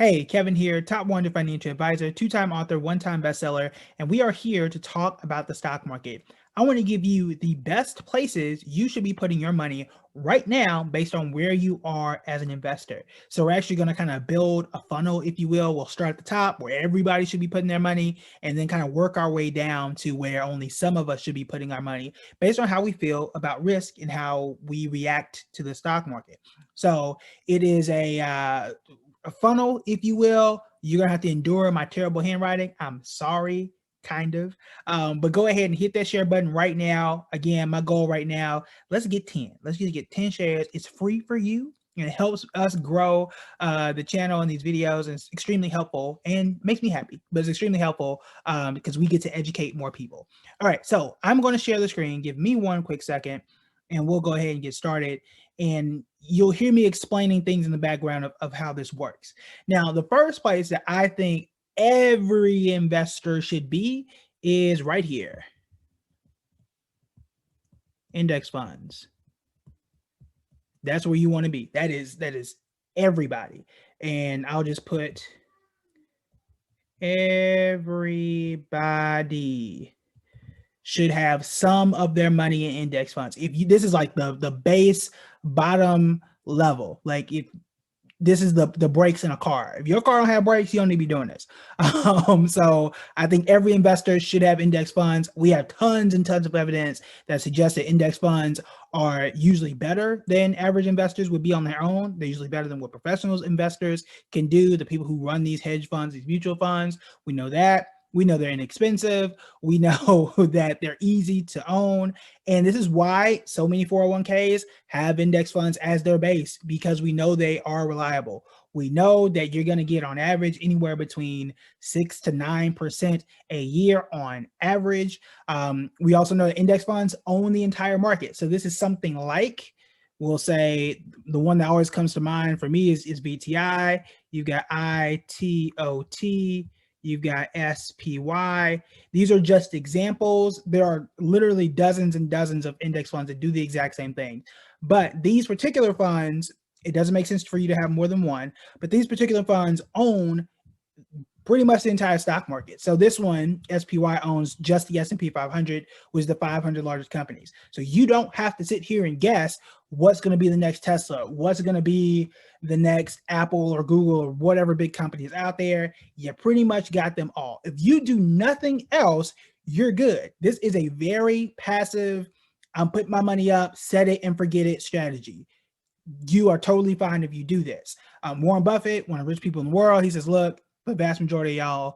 Hey, Kevin here, top 100 financial advisor, two-time author, one-time bestseller, and we are here to talk about the stock market. I want to give you the best places you should be putting your money right now based on where you are as an investor. So we're actually going to kind of build a funnel, if you will. We'll start at the top where everybody should be putting their money and then kind of work our way down to where only some of us should be putting our money based on how we feel about risk and how we react to the stock market. So it is a funnel, if you will. You're gonna have to endure my terrible handwriting. I'm sorry, kind of. But go ahead and hit that share button right now. Again, my goal right now, let's get 10. Let's just get 10 shares. It's free for you. And it helps us grow the channel and these videos. And it's extremely helpful and makes me happy, but it's extremely helpful because we get to educate more people. All right, so I'm going to share the screen. Give me one quick second and we'll go ahead and get started. And you'll hear me explaining things in the background of how this works. Now, the first place that I think every investor should be is right here. Index funds. That's where you want to be. That is everybody. And I'll just put everybody should have some of their money in index funds. If you, this is like the base bottom level, like if this is the brakes in a car. If your car don't have brakes, you don't need to be doing this. So I think every investor should have index funds. We have tons and tons of evidence that suggests that index funds are usually better than average investors would be on their own. They're usually better than what professional investors can do. The people who run these hedge funds, these mutual funds, we know that. We know they're inexpensive. We know that they're easy to own. And this is why so many 401ks have index funds as their base, because we know they are reliable. We know that you're going to get on average anywhere between 6 to 9% a year on average. We also know that index funds own the entire market. So this is something like, we'll say the one that always comes to mind for me is VTI. You've got ITOT. You've got SPY. These are just examples. There are literally dozens and dozens of index funds that do the exact same thing. But these particular funds, it doesn't make sense for you to have more than one, but these particular funds own pretty much the entire stock market. So this one, SPY, owns just the S&P 500, which is the 500 largest companies. So you don't have to sit here and guess what's going to be the next Tesla, what's going to be the next Apple or Google or whatever big company is out there. You pretty much got them all. If you do nothing else, you're good. This is a very passive, I'm putting my money up, set it and forget it strategy. You are totally fine if you do this. Warren Buffett, one of the rich people in the world, he says, look, the vast majority of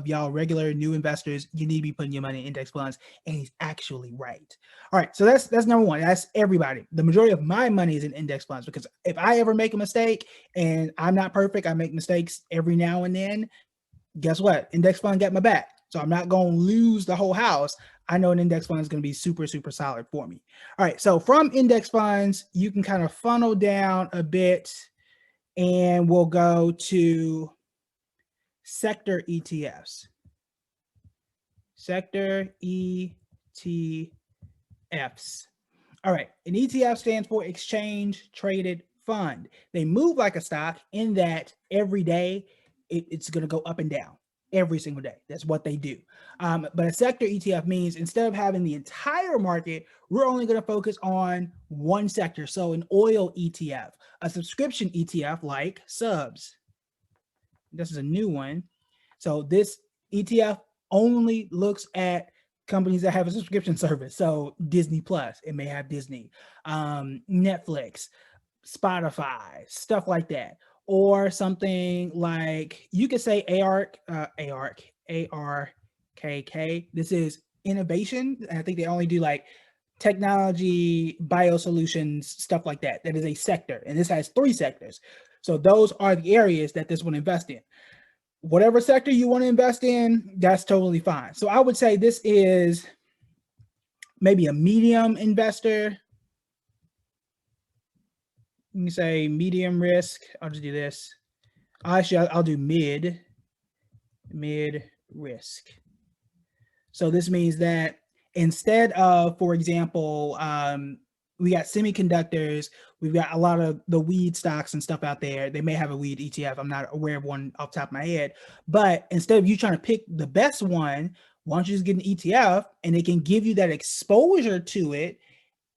y'all regular new investors, you need to be putting your money in index funds. And he's actually right. All right, so that's number one. That's everybody. The majority of my money is in index funds, because if I ever make a mistake, and I'm not perfect, I make mistakes every now and then, guess what? Index fund got my back. So I'm not going to lose the whole house. I know an index fund is going to be super, super solid for me. All right, so from index funds, you can kind of funnel down a bit, and we'll go to sector ETFs. Sector ETFs. All right, an ETF stands for Exchange Traded Fund. They move like a stock in that every day it's going to go up and down every single day. That's what they do. But a sector ETF means instead of having the entire market, we're only going to focus on one sector. So an oil ETF, a subscription ETF like Subs. This is a new one. So this ETF only looks at companies that have a subscription service. So Disney Plus, it may have Disney, Netflix, Spotify, stuff like that. Or something like, you could say ARKK. This is innovation. I think they only do like technology, biosolutions, stuff like that. That is a sector. And this has 3 sectors. So those are the areas that this will invest in. Whatever sector you want to invest in, that's totally fine. So I would say this is maybe a medium investor. You can say medium risk. I'll just do this. Actually, I'll do mid risk. So this means that instead of, for example, we got semiconductors, we've got a lot of the weed stocks and stuff out there. They may have a weed ETF. I'm not aware of one off the top of my head. But instead of you trying to pick the best one, why don't you just get an ETF and it can give you that exposure to it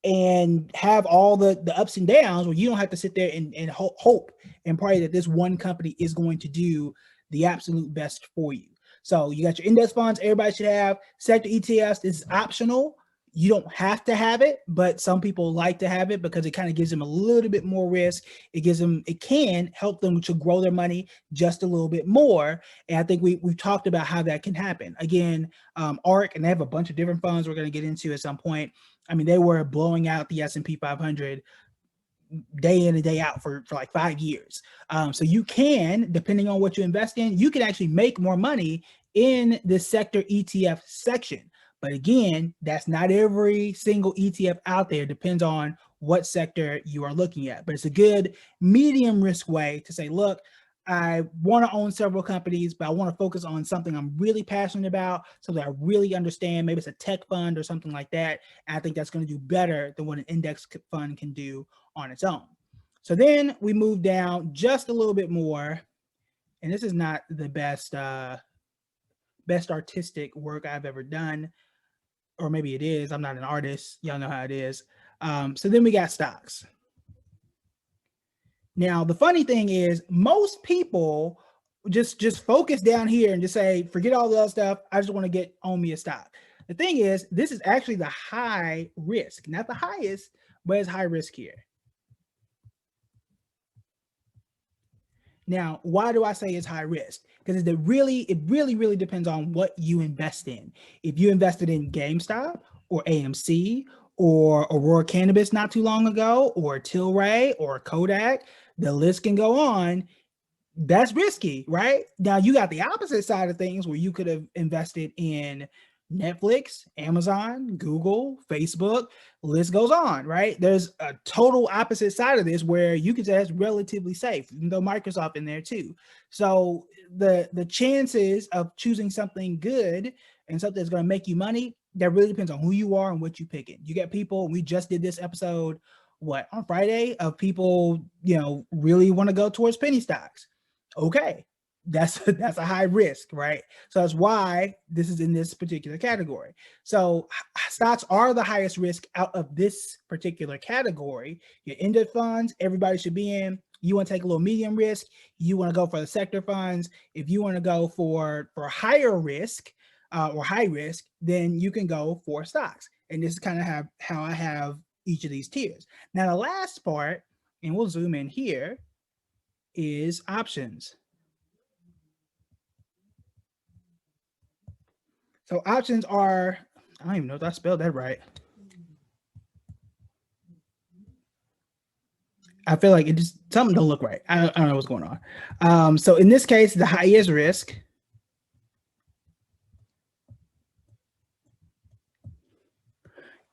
and have all the ups and downs where you don't have to sit there and hope and pray that this one company is going to do the absolute best for you. So you got your index funds, everybody should have. Sector ETFs is optional. You don't have to have it, but some people like to have it because it kind of gives them a little bit more risk. It can help them to grow their money just a little bit more. And I think we've talked about how that can happen. Again, ARC, and they have a bunch of different funds we're going to get into at some point. I mean, they were blowing out the S&P 500 day in and day out for like 5 years. So you can, depending on what you invest in, you can actually make more money in the sector ETF section. But again, that's not every single ETF out there. It depends on what sector you are looking at. But it's a good medium risk way to say, look, I want to own several companies, but I want to focus on something I'm really passionate about, something I really understand. Maybe it's a tech fund or something like that. And I think that's going to do better than what an index fund can do on its own. So then we move down just a little bit more. And this is not the best artistic work I've ever done. Or maybe it is. I'm not an artist. Y'all know how it is. So then we got stocks. Now, the funny thing is most people just focus down here and just say, forget all the other stuff. I just want to own me a stock. The thing is, this is actually the high risk, not the highest, but it's high risk here. Now, why do I say it's high risk? Because it really depends on what you invest in. If you invested in GameStop or AMC or Aurora Cannabis not too long ago, or Tilray or Kodak, the list can go on. That's risky, right? Now you got the opposite side of things where you could have invested in Netflix, Amazon, Google, Facebook, list goes on, right? There's a total opposite side of this where you can say it's relatively safe, even though Microsoft in there too. So the chances of choosing something good and something that's going to make you money, that really depends on who you are and what you pick it. You get people, we just did this episode, on Friday, of people, really want to go towards penny stocks. Okay, that's a high risk, right? So that's why this is in this particular category. So stocks are the highest risk out of this particular category. Your index funds, everybody should be in. You want to take a little medium risk, you want to go for the sector funds. If you want to go for higher risk or high risk, then you can go for stocks. And this is kind of how I have each of these tiers. Now the last part, and we'll zoom in here, is options. So options are, I don't even know if I spelled that right. I feel like it just, something don't look right. I don't know what's going on. So in this case, the highest risk.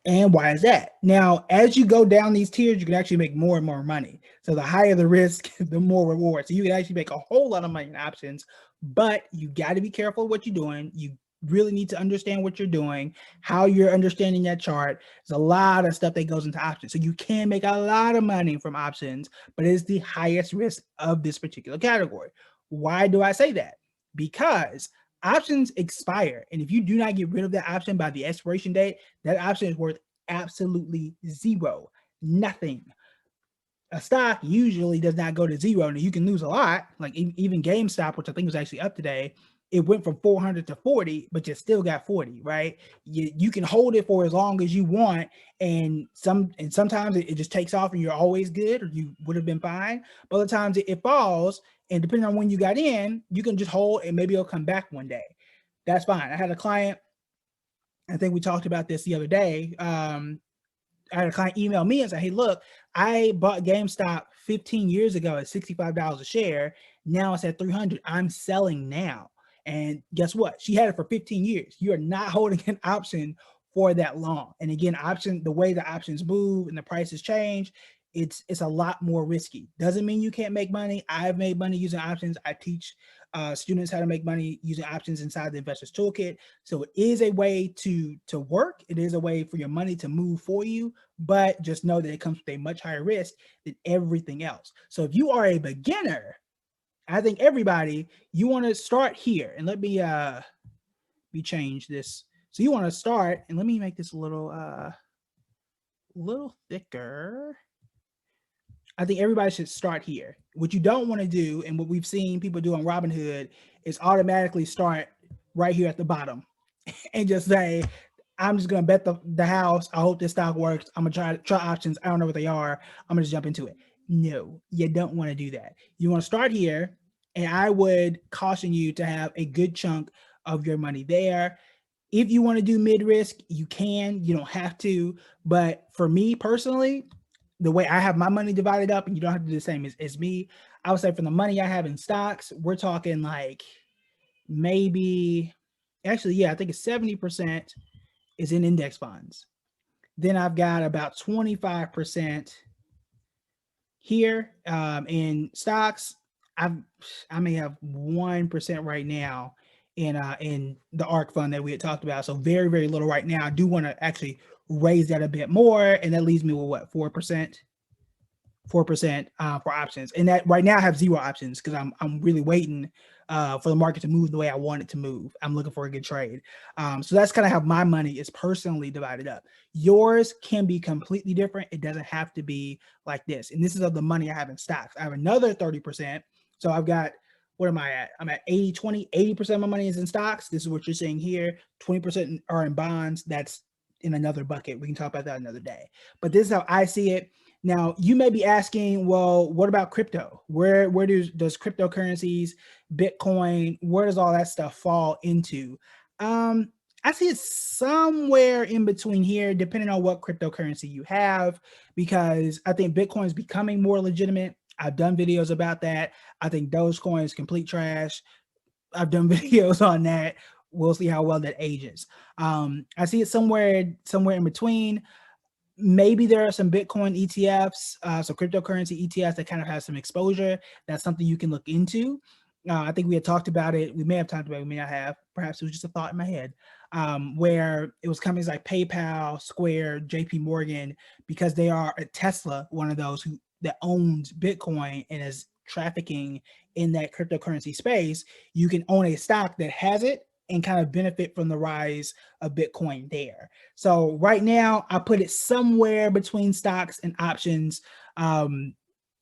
And why is that? Now, as you go down these tiers, you can actually make more and more money. So the higher the risk, the more reward. So you can actually make a whole lot of money in options, but you got to be careful what you're doing. You really need to understand what you're doing, how you're understanding that chart. There's a lot of stuff that goes into options. So you can make a lot of money from options, but it's the highest risk of this particular category. Why do I say that? Because options expire. And if you do not get rid of that option by the expiration date, that option is worth absolutely zero, nothing. A stock usually does not go to zero, and you can lose a lot. Like even GameStop, which I think was actually up today, it went from 400 to 40, but you still got 40, right? You can hold it for as long as you want, and sometimes it just takes off and you're always good, or you would have been fine. But other times it falls, and depending on when you got in, you can just hold and maybe it'll come back one day. That's fine. I had a client, I think we talked about this the other day. I had a client email me and say, hey, look, I bought GameStop 15 years ago at $65 a share. Now it's at 300. I'm selling now. And guess what? She had it for 15 years. You are not holding an option for that long. And again, the way the options move and the prices change, it's a lot more risky. Doesn't mean you can't make money. I've made money using options. I teach students how to make money using options inside the Investors Toolkit. So it is a way to work. It is a way for your money to move for you, but just know that it comes with a much higher risk than everything else. So if you are a beginner, I think everybody, you want to start here. And let me change this. So you want to start, and let me make this a little thicker. I think everybody should start here. What you don't want to do, and what we've seen people do on Robinhood, is automatically start right here at the bottom and just say, I'm just gonna bet the house. I hope this stock works. I'm gonna try options. I don't know what they are. I'm gonna just jump into it. No, you don't want to do that. You want to start here, and I would caution you to have a good chunk of your money there. If you want to do mid risk, you can. You don't have to. But for me personally, the way I have my money divided up, and you don't have to do the same as me, I would say from the money I have in stocks, we're talking like maybe, actually, yeah, I think it's 70% is in index funds. Then I've got about 25% here in stocks. I may have 1% right now in the ARC fund that we had talked about. So very, very little right now. I do want to actually raise that a bit more, and that leaves me with what, 4%? 4% for options, and that right now I have 0 options because I'm really waiting for the market to move the way I want it to move. I'm looking for a good trade. So that's kind of how my money is personally divided up. Yours can be completely different. It doesn't have to be like this. And this is of the money I have in stocks. I have another 30%. So I've got, what am I at? I'm at 80-20. 80% of my money is in stocks. This is what you're seeing here. 20% are in bonds. That's in another bucket. We can talk about that another day. But this is how I see it. Now, you may be asking, well, what about crypto? Where does cryptocurrencies, Bitcoin, where does all that stuff fall into? I see it somewhere in between here, depending on what cryptocurrency you have, because I think Bitcoin is becoming more legitimate. I've done videos about that. I think Dogecoin is complete trash. I've done videos on that. We'll see how well that ages. I see it somewhere in between. Maybe there are some Bitcoin ETFs, so cryptocurrency ETFs that kind of have some exposure. That's something you can look into. I think we had talked about it. We may have talked about it, we may not have. Perhaps it was just a thought in my head, where it was companies like PayPal, Square, JP Morgan, because they are a Tesla, one of those that owns Bitcoin and is trafficking in that cryptocurrency space. You can own a stock that has it and kind of benefit from the rise of Bitcoin there. So right now, I put it somewhere between stocks and options.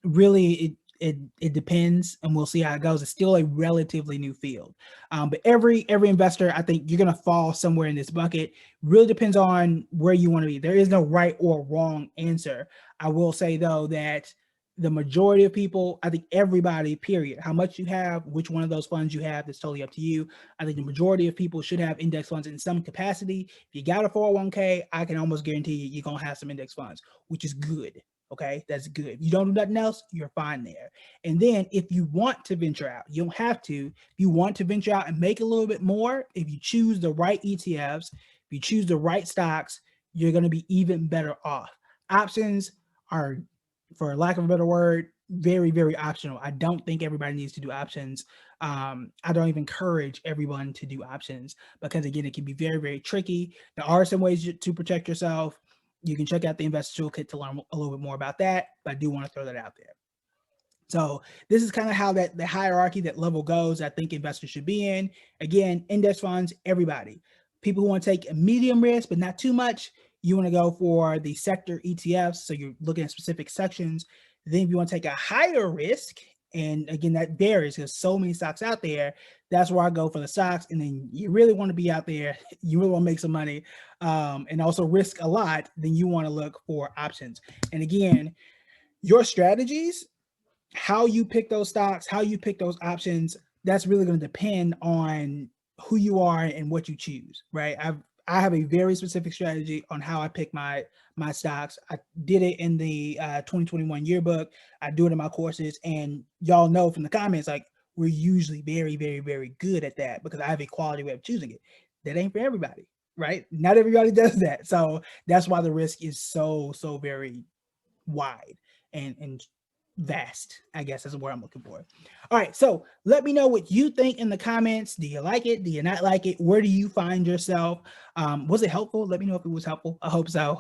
Really, it depends, and we'll see how it goes. It's still a relatively new field, but every investor, I think you're going to fall somewhere in this bucket. Really depends on where you want to be. There is no right or wrong answer. I will say though that the majority of people, I think everybody, period, how much you have, which one of those funds you have, that's totally up to you. I think the majority of people should have index funds in some capacity. If you got a 401k, I can almost guarantee you're going to have some index funds, which is good. Okay, that's good. If you don't do nothing else, you're fine there. And then if you want to venture out, you don't have to. If you want to venture out and make a little bit more, if you choose the right ETFs, if you choose the right stocks, you're going to be even better off. Options are, for lack of a better word, very, very optional. I don't think everybody needs to do options. I don't even encourage everyone to do options because, again, it can be very, very tricky. There are some ways to protect yourself. You can check out the Investor Toolkit to learn a little bit more about that, but I do want to throw that out there. So this is kind of how the hierarchy, that level goes. I think investors should be in. Again, index funds, everybody. People who want to take a medium risk, but not too much, you want to go for the sector ETFs. So you're looking at specific sections. Then if you want to take a higher risk, and again, that varies because so many stocks out there, that's where I go for the stocks. And then you really want to be out there, you really want to make some money, and also risk a lot, then you want to look for options. And again, your strategies, how you pick those stocks, how you pick those options, that's really going to depend on who you are and what you choose, right? I have a very specific strategy on how I pick my stocks. I did it in the 2021 yearbook. I do it in my courses, and y'all know from the comments, like, we're usually very, very, very good at that because I have a quality way of choosing it. That ain't for everybody, right? Not everybody does that. So that's why the risk is so very wide and vast, I guess is the word I'm looking for. All right, so let me know what you think in the comments. Do you like it? Do you not like it? Where do you find yourself? Was it helpful? Let me know if it was helpful. I hope so,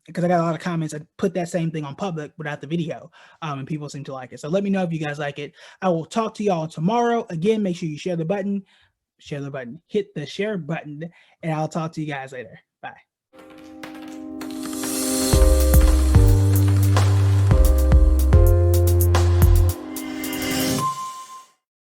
because I got a lot of comments. I put that same thing on public without the video, and people seem to like it. So let me know if you guys like it. I will talk to y'all tomorrow. Again, make sure you share the button, hit the share button, and I'll talk to you guys later. Bye.